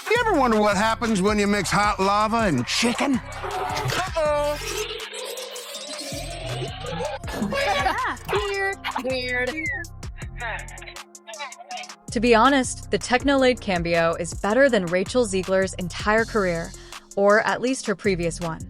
You ever wonder what happens when you mix hot lava and chicken? Uh-oh. Weird. To be honest, the Technolade cameo is better than Rachel Zegler's entire career, or at least her previous one,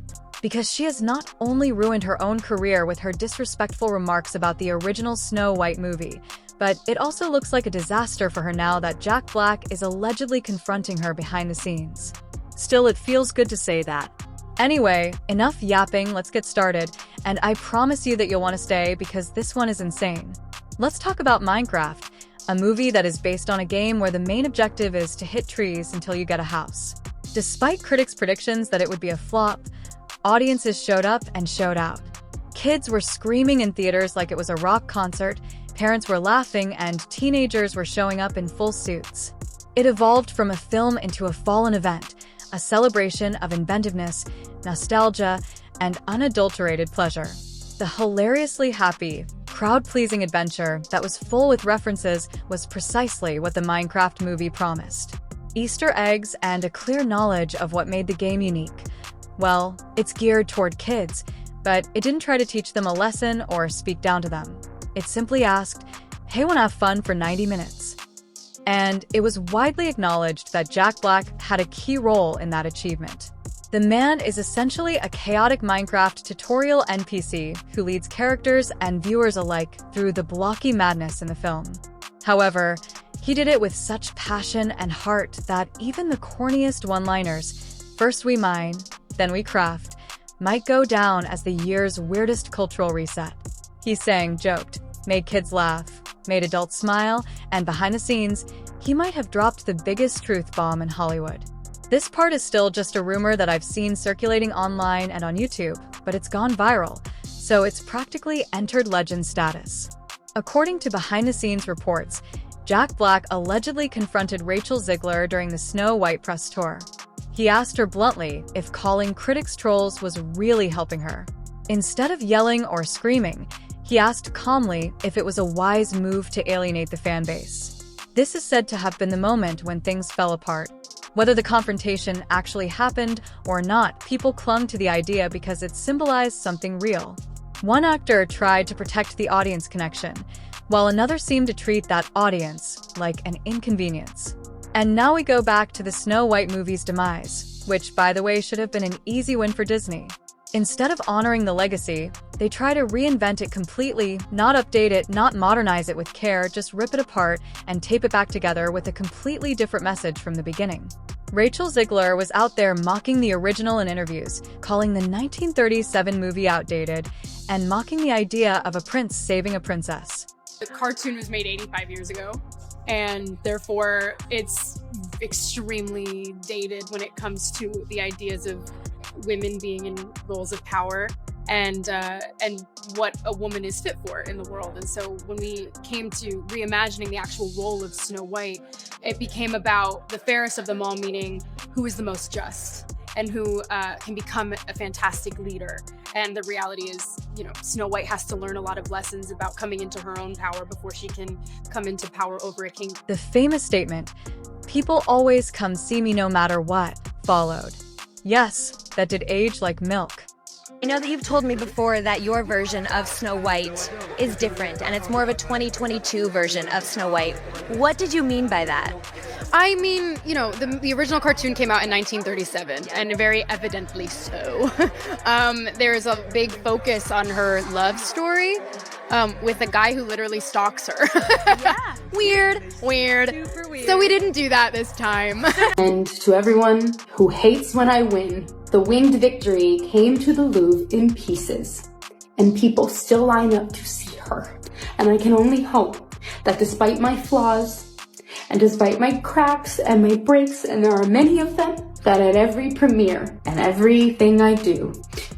because she has not only ruined her own career with her disrespectful remarks about the original Snow White movie, but it also looks like a disaster for her now that Jack Black is allegedly confronting her behind the scenes. Still, it feels good to say that. Anyway, enough yapping, let's get started, and I promise you that you'll want to stay because this one is insane. Let's talk about Minecraft, a movie that is based on a game where the main objective is to hit trees until you get a house. Despite critics' predictions that it would be a flop, audiences showed up and showed out. Kids were screaming in theaters like it was a rock concert, parents were laughing, and teenagers were showing up in full suits. It evolved from a film into a full-on event, a celebration of inventiveness, nostalgia, and unadulterated pleasure. The hilariously happy, crowd-pleasing adventure that was full with references was precisely what the Minecraft movie promised. Easter eggs and a clear knowledge of what made the game unique. Well, it's geared toward kids, but it didn't try to teach them a lesson or speak down to them. It simply asked, hey, wanna have fun for 90 minutes? And it was widely acknowledged that Jack Black had a key role in that achievement. The man is essentially a chaotic Minecraft tutorial NPC who leads characters and viewers alike through the blocky madness in the film. However, he did it with such passion and heart that even the corniest one-liners, first we mine, then we craft, might go down as the year's weirdest cultural reset. He sang, joked, made kids laugh, made adults smile, and behind the scenes, he might have dropped the biggest truth bomb in Hollywood. This part is still just a rumor that I've seen circulating online and on YouTube, but it's gone viral, so it's practically entered legend status. According to behind-the-scenes reports, Jack Black allegedly confronted Rachel Zegler during the Snow White press tour. He asked her bluntly if calling critics trolls was really helping her. Instead of yelling or screaming, he asked calmly if it was a wise move to alienate the fan base. This is said to have been the moment when things fell apart. Whether the confrontation actually happened or not, people clung to the idea because it symbolized something real. One actor tried to protect the audience connection, while another seemed to treat that audience like an inconvenience. And now we go back to the Snow White movie's demise, which, by the way, should have been an easy win for Disney. Instead of honoring the legacy, they try to reinvent it completely, not update it, not modernize it with care, just rip it apart and tape it back together with a completely different message from the beginning. Rachel Zegler was out there mocking the original in interviews, calling the 1937 movie outdated, and mocking the idea of a prince saving a princess. The cartoon was made 85 years ago, and therefore it's extremely dated when it comes to the ideas of women being in roles of power and what a woman is fit for in the world. And so when we came to reimagining the actual role of Snow White, it became about the fairest of them all, meaning who is the most just and who can become a fantastic leader. And the reality is, Snow White has to learn a lot of lessons about coming into her own power before she can come into power over a kingdom. The famous statement, "People always come see me no matter what," followed. Yes, that did age like milk. I know that you've told me before that your version of Snow White is different, and it's more of a 2022 version of Snow White. What did you mean by that? I mean, the original cartoon came out in 1937, and very evidently so. There's a big focus on her love story with a guy who literally stalks her. Yeah. Weird. Super weird. So we didn't do that this time. And to everyone who hates when I win, the winged victory came to the Louvre in pieces, and people still line up to see her. And I can only hope that despite my flaws, and despite my cracks and my breaks, and there are many of them, that at every premiere and everything I do,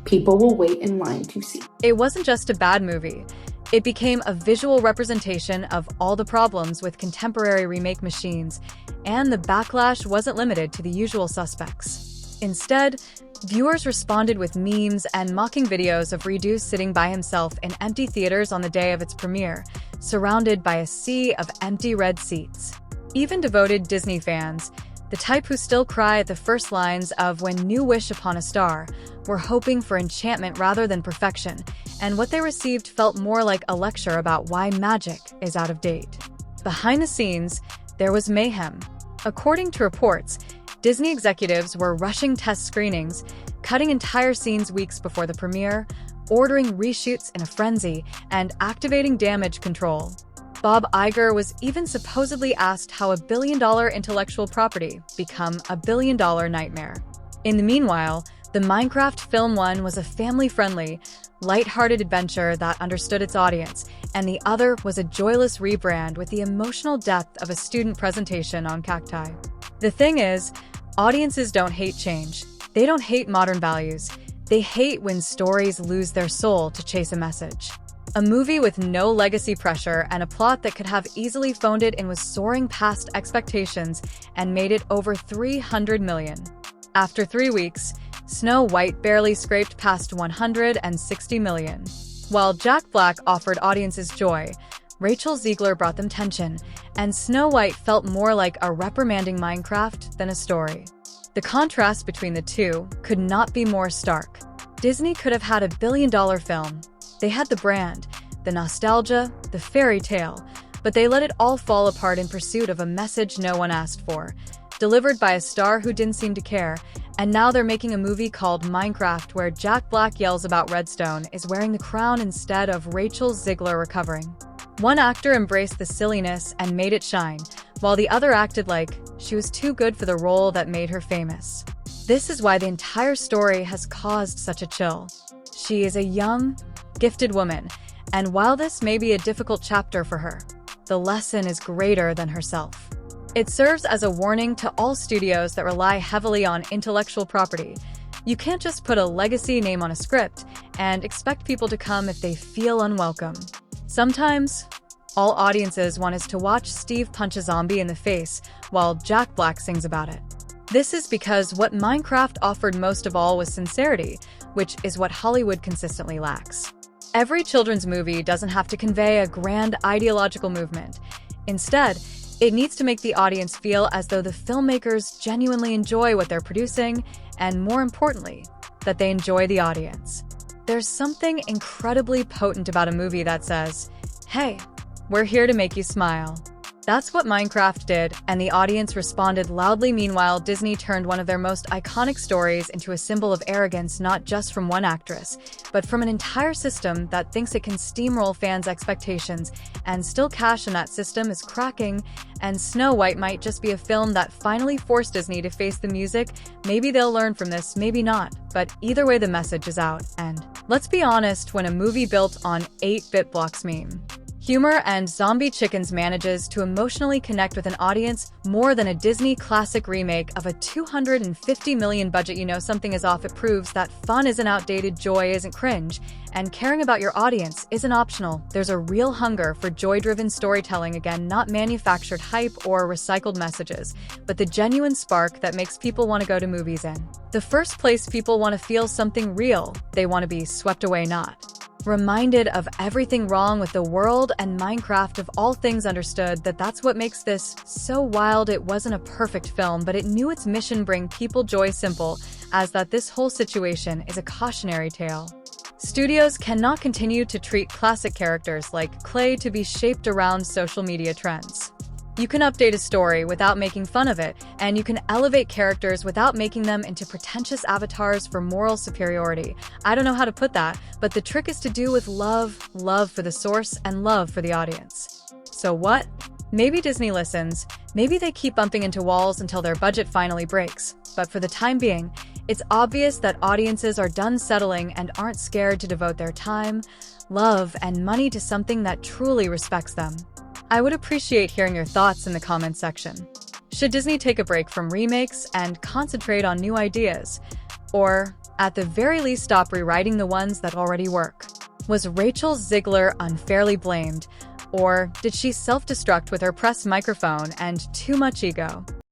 people will wait in line to see. It wasn't just a bad movie. It became a visual representation of all the problems with contemporary remake machines, and the backlash wasn't limited to the usual suspects. Instead, viewers responded with memes and mocking videos of Reduce sitting by himself in empty theaters on the day of its premiere, surrounded by a sea of empty red seats. Even devoted Disney fans, The type who still cry at the first lines of "When you wish upon a star," were hoping for enchantment rather than perfection, and what they received felt more like a lecture about why magic is out of date. Behind the scenes, there was mayhem. According to reports, Disney executives were rushing test screenings, cutting entire scenes weeks before the premiere, ordering reshoots in a frenzy, and activating damage control. Bob Iger was even supposedly asked how a billion-dollar intellectual property become a billion-dollar nightmare. In the meanwhile, the Minecraft Film 1 was a family-friendly, light-hearted adventure that understood its audience, and the other was a joyless rebrand with the emotional depth of a student presentation on cacti. The thing is, audiences don't hate change. They don't hate modern values. They hate when stories lose their soul to chase a message. A movie with no legacy pressure and a plot that could have easily phoned it in was soaring past expectations and made it over $300 million. After 3 weeks, Snow White barely scraped past $160 million. While Jack Black offered audiences joy, Rachel Zegler brought them tension, and Snow White felt more like a reprimanding Minecraft than a story. The contrast between the two could not be more stark. Disney could have had a billion-dollar film. They had the brand, the nostalgia, the fairy tale, but they let it all fall apart in pursuit of a message no one asked for, delivered by a star who didn't seem to care, and now they're making a movie called Minecraft where Jack Black yells about Redstone is wearing the crown instead of Rachel Zegler recovering. One actor embraced the silliness and made it shine, while the other acted like she was too good for the role that made her famous. This is why the entire story has caused such a chill. She is a young, gifted woman, and while this may be a difficult chapter for her, the lesson is greater than herself. It serves as a warning to all studios that rely heavily on intellectual property. You can't just put a legacy name on a script and expect people to come if they feel unwelcome. Sometimes, all audiences want is to watch Steve punch a zombie in the face while Jack Black sings about it. This is because what Minecraft offered most of all was sincerity, which is what Hollywood consistently lacks. Every children's movie doesn't have to convey a grand ideological movement. Instead, it needs to make the audience feel as though the filmmakers genuinely enjoy what they're producing, and more importantly, that they enjoy the audience. There's something incredibly potent about a movie that says, "Hey, we're here to make you smile." That's what Minecraft did, and the audience responded loudly. Meanwhile, Disney turned one of their most iconic stories into a symbol of arrogance, not just from one actress, but from an entire system that thinks it can steamroll fans' expectations, and still cash in that system is cracking, and Snow White might just be a film that finally forced Disney to face the music. Maybe they'll learn from this, maybe not, but either way the message is out, and let's be honest, when a movie built on 8-bit blocks meme, humor and zombie chickens manages to emotionally connect with an audience more than a Disney classic remake of a $250 million budget, you know something is off. It proves that fun isn't outdated, joy isn't cringe, and caring about your audience isn't optional. There's a real hunger for joy-driven storytelling, again, not manufactured hype or recycled messages, but the genuine spark that makes people want to go to movies in the first place. People want to feel something real. They want to be swept away, not reminded of everything wrong with the world, and Minecraft of all things understood that that's what makes this so wild. It wasn't a perfect film, but it knew its mission: bring people joy. Simple as that. This whole situation is a cautionary tale. Studios cannot continue to treat classic characters like clay to be shaped around social media trends. You can update a story without making fun of it, and you can elevate characters without making them into pretentious avatars for moral superiority. I don't know how to put that, but the trick is to do with love for the source and love for the audience. So what? Maybe Disney listens, maybe they keep bumping into walls until their budget finally breaks, but for the time being, it's obvious that audiences are done settling and aren't scared to devote their time, love, and money to something that truly respects them. I would appreciate hearing your thoughts in the comments section. Should Disney take a break from remakes and concentrate on new ideas? Or, at the very least, stop rewriting the ones that already work? Was Rachel Zegler unfairly blamed? Or did she self-destruct with her press microphone and too much ego?